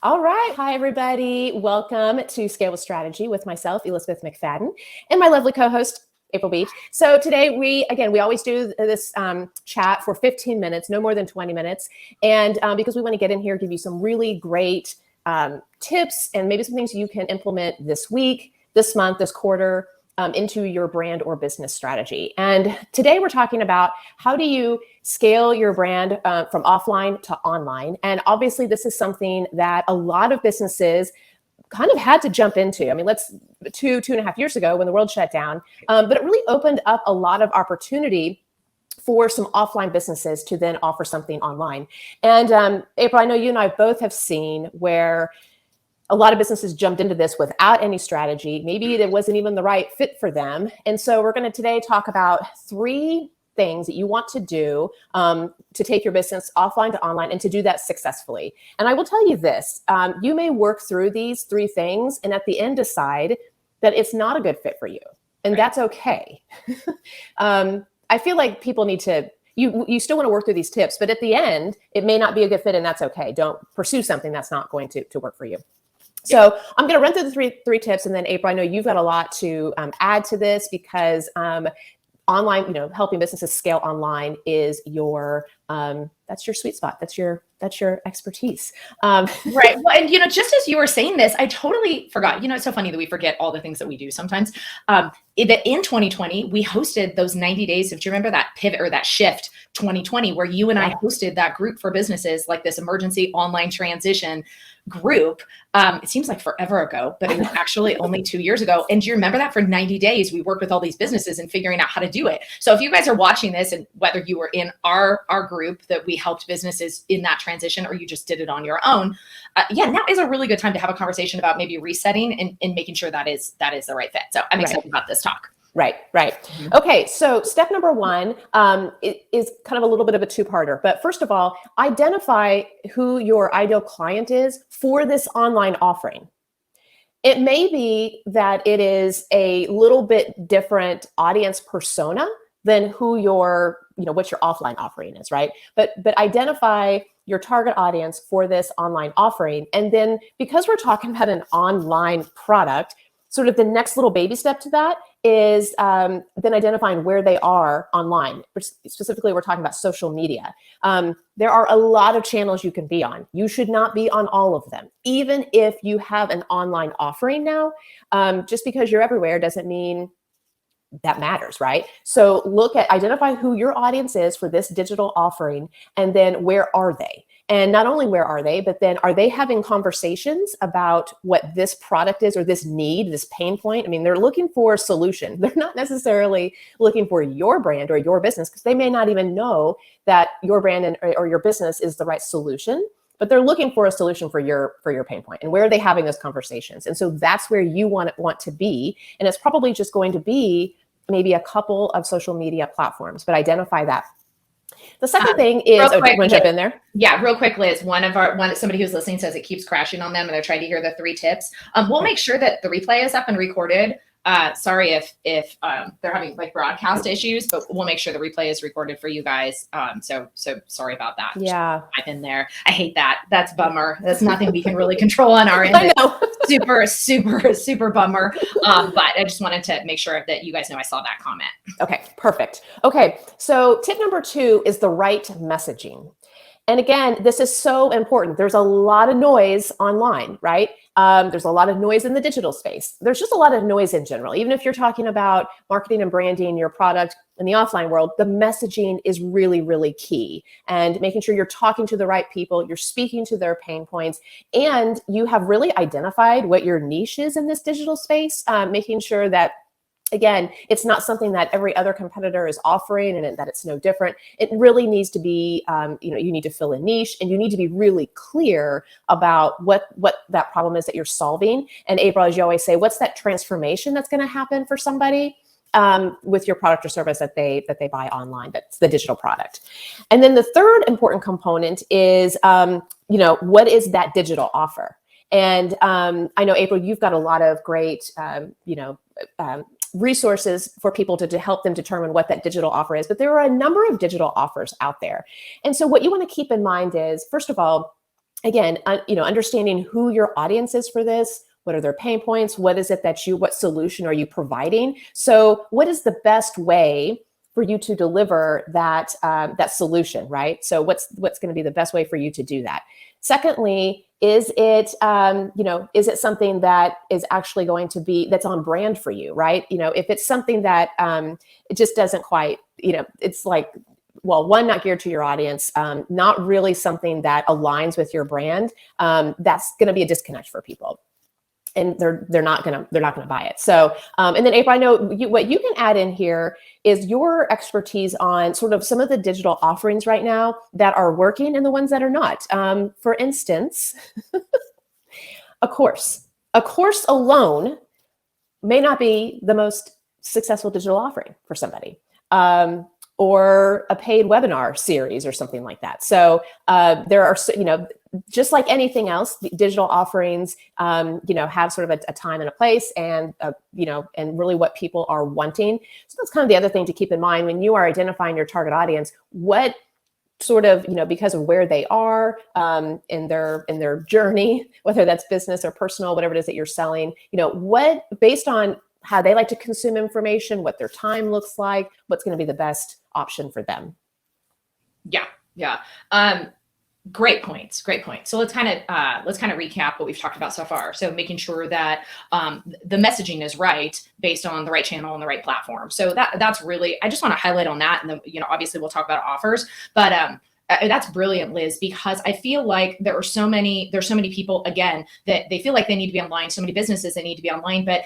All right. Hi, everybody. Welcome to Scale with Strategy with myself, Elizabeth McFadden, and my lovely co-host, April Beach. So today we always do this chat for 15 minutes, no more than 20 minutes. And because we want to get in here, give you some really great tips and maybe some things you can implement this week, this month, this quarter, into your brand or business strategy. And today we're talking about how do you scale your brand from offline to online. And obviously this is something that a lot of businesses kind of had to jump into. I mean, two and a half years ago when the world shut down, but it really opened up a lot of opportunity for some offline businesses to then offer something online. And April, I know you and I both have seen where a lot of businesses jumped into this without any strategy. Maybe it wasn't even the right fit for them. And so we're going to today talk about 3 things that you want to do to take your business offline to online and to do that successfully. And I will tell you this, you may work through these 3 things and at the end decide that it's not a good fit for you. And that's okay. I feel like people need to, you still want to work through these tips, but at the end, it may not be a good fit and that's okay. Don't pursue something that's not going to work for you. So I'm going to run through the three tips, and then April, I know you've got a lot to add to this because online, helping businesses scale online is your that's your sweet spot. That's your expertise. Right. Well, and just as you were saying this, I totally forgot. It's so funny that we forget all the things that we do sometimes. In 2020, we hosted those 90 days. Do you remember that pivot or that shift 2020, where you and I hosted that group for businesses, like this emergency online transition group? It seems like forever ago, but it was actually only 2 years ago. And do you remember that for 90 days, we worked with all these businesses and figuring out how to do it. So if you guys are watching this, and whether you were in our group that we helped businesses in that transition, or you just did it on your own, now is a really good time to have a conversation about maybe resetting and making sure that is the right fit. So I'm excited about this talk. Right. Mm-hmm. Okay. So step number 1 is kind of a little bit of a 2-parter. But first of all, identify who your ideal client is for this online offering. It may be that it is a little bit different audience persona than who what your offline offering is, right? But identify your target audience for this online offering. And then because we're talking about an online product, sort of the next little baby step to that is then identifying where they are online. Specifically, we're talking about social media. There are a lot of channels you can be on. You should not be on all of them. Even if you have an online offering now, just because you're everywhere doesn't mean that matters, right? So identify who your audience is for this digital offering, and then where are they? And not only where are they, but then are they having conversations about what this product is or this need, this pain point? I mean, they're looking for a solution. They're not necessarily looking for your brand or your business, because they may not even know that your brand or your business is the right solution, but they're looking for a solution for your pain point. And where are they having those conversations? And so that's where you want to be. And it's probably just going to be maybe a couple of social media platforms, but identify that. The second thing is, do you want to jump in there? Yeah, real quick, Liz. Somebody who's listening says it keeps crashing on them and they're trying to hear the 3 tips. We'll make sure that the replay is up and recorded. Sorry if they're having like broadcast issues, but we'll make sure the replay is recorded for you guys. So sorry about that. Yeah. I've been there. I hate that. That's bummer. That's nothing we can really control on our end. I know. super bummer. But I just wanted to make sure that you guys know I saw that comment. Okay, perfect. Okay, so tip number 2 is the right messaging. And again, this is so important. There's a lot of noise online, right? There's a lot of noise in the digital space. There's just a lot of noise in general. Even if you're talking about marketing and branding your product in the offline world, the messaging is really, really key. And making sure you're talking to the right people, you're speaking to their pain points, and you have really identified what your niche is in this digital space, making sure that, again, it's not something that every other competitor is offering and that it's no different. It really needs to be, you need to fill a niche, and you need to be really clear about what that problem is that you're solving. And April, as you always say, what's that transformation that's going to happen for somebody with your product or service that they buy online? That's the digital product. And then the third important component is, what is that digital offer? And I know, April, you've got a lot of great, resources for people to help them determine what that digital offer is. But there are a number of digital offers out there. And so what you want to keep in mind is, first of all, again, understanding who your audience is for this. What are their pain points? What is it what solution are you providing? So what is the best way for you to deliver that solution, right? So what's going to be the best way for you to do that? Secondly, is it something that is actually going to be, that's on brand for you, right? If it's something that it just doesn't quite, it's like, well, one, not geared to your audience, not really something that aligns with your brand, that's going to be a disconnect for people. And they're not gonna buy it. So, and then April, I know what you can add in here is your expertise on sort of some of the digital offerings right now that are working and the ones that are not. For instance, a course alone may not be the most successful digital offering for somebody. Or a paid webinar series or something like that. So there are, just like anything else, digital offerings, have sort of a time and a place, and and really what people are wanting. So that's kind of the other thing to keep in mind when you are identifying your target audience. What sort of, because of where they are in their journey, whether that's business or personal, whatever it is that you're selling, what, based on how they like to consume information, what their time looks like, what's going to be the best option for them. Yeah. Great points. So let's kind of recap what we've talked about so far. So making sure that the messaging is right based on the right channel and the right platform. So that's really, I just want to highlight on that. And then, obviously we'll talk about offers, but that's brilliant, Liz, because I feel like there's so many people, again, that they feel like they need to be online. So many businesses that need to be online, but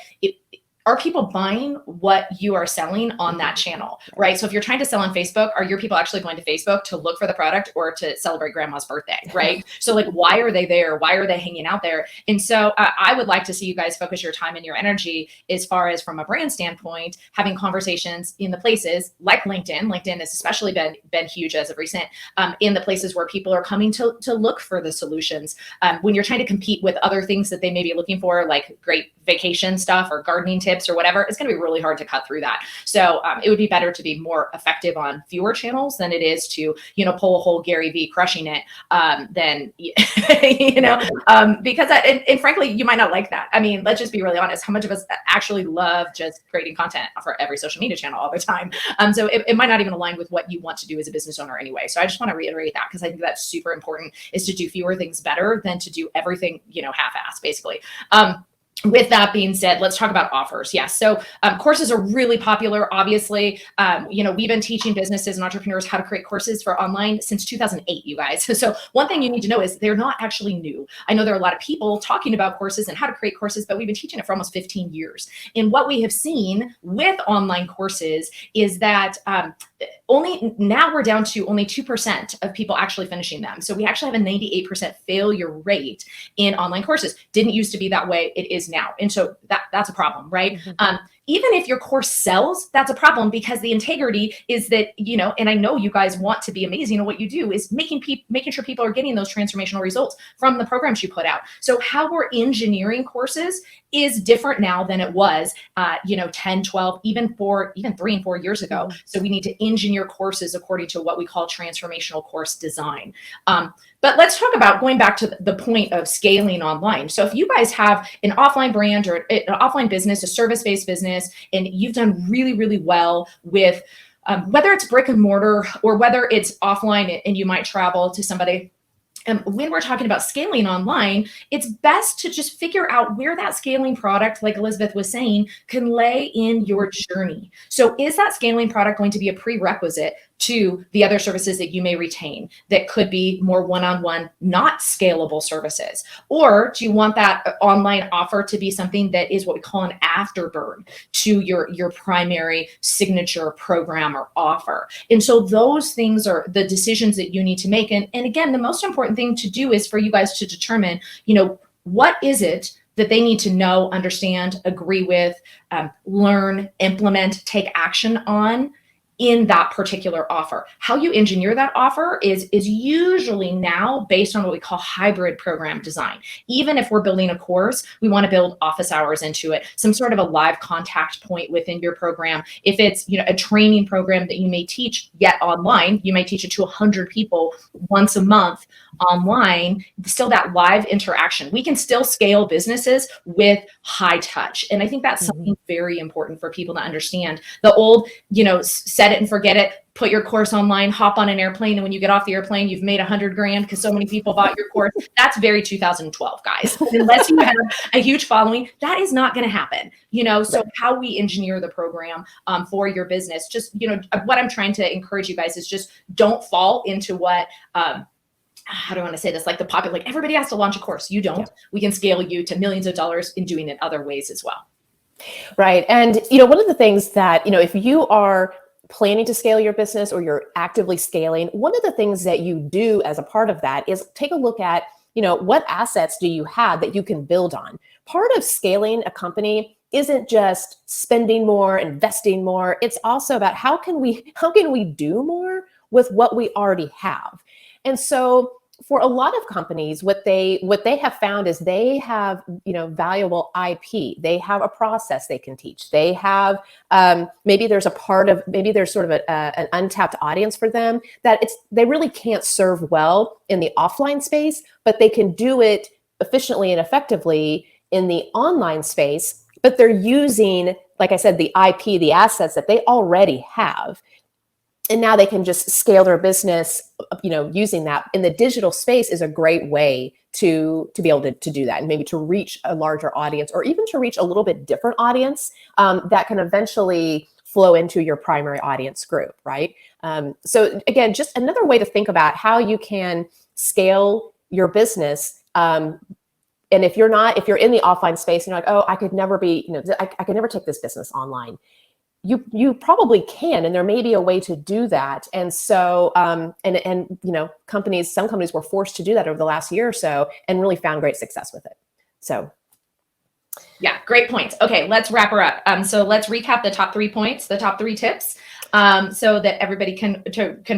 are people buying what you are selling on that channel, right? So if you're trying to sell on Facebook, are your people actually going to Facebook to look for the product or to celebrate grandma's birthday, right? So like, why are they there? Why are they hanging out there? And so I would like to see you guys focus your time and your energy as far as from a brand standpoint, having conversations in the places like LinkedIn. LinkedIn has especially been huge as of recent, in the places where people are coming to look for the solutions. When you're trying to compete with other things that they may be looking for, like great vacation stuff or gardening tips or whatever, it's going to be really hard to cut through that. So it would be better to be more effective on fewer channels than it is to, pull a whole Gary Vee crushing it. Then, because and frankly, you might not like that. I mean, let's just be really honest. How much of us actually love just creating content for every social media channel all the time? So it might not even align with what you want to do as a business owner anyway. So I just want to reiterate that, because I think that's super important, is to do fewer things better than to do everything, half-assed, basically. With that being said, let's talk about offers. Yes. So courses are really popular. Obviously, we've been teaching businesses and entrepreneurs how to create courses for online since 2008, you guys. So one thing you need to know is they're not actually new. I know there are a lot of people talking about courses and how to create courses, but we've been teaching it for almost 15 years. And what we have seen with online courses is that now we're down to only 2% of people actually finishing them. So we actually have a 98% failure rate in online courses. Didn't used to be that way. It is now. And so that's a problem, right? Mm-hmm. Even if your course sells, that's a problem, because the integrity is that, and I know you guys want to be amazing at what you do, is making sure people are getting those transformational results from the programs you put out. So how we're engineering courses is different now than it was, 10, 12, even 3 and 4 years ago. So we need to engineer courses according to what we call transformational course design. But let's talk about going back to the point of scaling online. So if you guys have an offline brand or an offline business, a service-based business, and you've done really, really well with whether it's brick and mortar or whether it's offline and you might travel to somebody, when we're talking about scaling online, it's best to just figure out where that scaling product, like Elizabeth was saying, can lay in your journey. So is that scaling product going to be a prerequisite to the other services that you may retain that could be more one-on-one, not scalable services? Or do you want that online offer to be something that is what we call an afterburn to your primary signature program or offer? And so those things are the decisions that you need to make. And again, the most important thing to do is for you guys to determine, what is it that they need to know, understand, agree with, learn, implement, take action on in that particular offer. How you engineer that offer is usually now based on what we call hybrid program design. Even if we're building a course, we want to build office hours into it, some sort of a live contact point within your program. If it's a training program that you may teach yet online, you may teach it to 100 people once a month online, still that live interaction. We can still scale businesses with high touch. And I think that's something very important for people to understand. The old, set it and forget it, put your course online, hop on an airplane, and when you get off the airplane, you've made $100,000 because so many people bought your course. That's very 2012, guys. Unless you have a huge following, that is not going to happen. So how we engineer the program for your business, just, what I'm trying to encourage you guys is just don't fall into what, how do I want to say this? Like the popular, like everybody has to launch a course. You don't. Yeah. We can scale you to millions of dollars in doing it other ways as well. Right. And, one of the things that, if you are planning to scale your business or you're actively scaling, one of the things that you do as a part of that is take a look at, what assets do you have that you can build on? Part of scaling a company isn't just spending more, investing more. It's also about how can we do more with what we already have? And so for a lot of companies, what they have found is they have, valuable IP. They have a process they can teach. They have, maybe there's sort of an untapped audience for them that they really can't serve well in the offline space, but they can do it efficiently and effectively in the online space. But they're using, like I said, the IP, the assets that they already have. And now they can just scale their business, using that. In the digital space is a great way to be able to do that, and maybe to reach a larger audience, or even to reach a little bit different audience that can eventually flow into your primary audience group, right? So again, just another way to think about how you can scale your business. And if you're in the offline space and you're like, oh, I could never I could never take this business online. You probably can, and there may be a way to do that. And so, some companies were forced to do that over the last year or so, and really found great success with it. So, yeah, great points. Okay, let's wrap her up. So let's recap the top 3 points, the top 3 tips, so that everybody can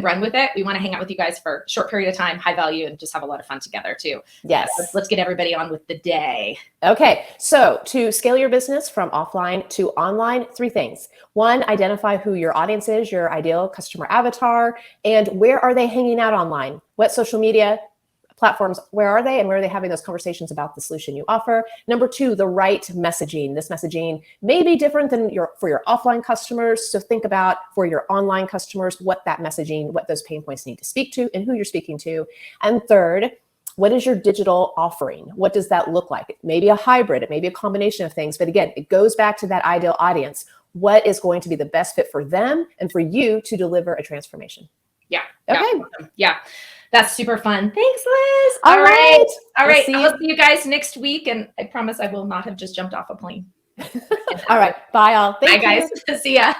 run with it. We want to hang out with you guys for a short period of time, high value, and just have a lot of fun together too. Yes. Let's get everybody on with the day. Okay, so to scale your business from offline to online, 3 things. 1, identify who your audience is, your ideal customer avatar, and where are they hanging out online? What social media platforms, where are they, and where are they having those conversations about the solution you offer? Number 2, the right messaging. This messaging may be different than for your offline customers. So think about, for your online customers, what that messaging, what those pain points need to speak to, and who you're speaking to. And 3rd, what is your digital offering? What does that look like? It may be a hybrid, it may be a combination of things, but again, it goes back to that ideal audience. What is going to be the best fit for them and for you to deliver a transformation? Yeah. Okay. Yeah. That's super fun. Thanks, Liz. All right. I'll see you guys next week. And I promise I will not have just jumped off a plane. All right. Bye, all. Bye, guys. See ya.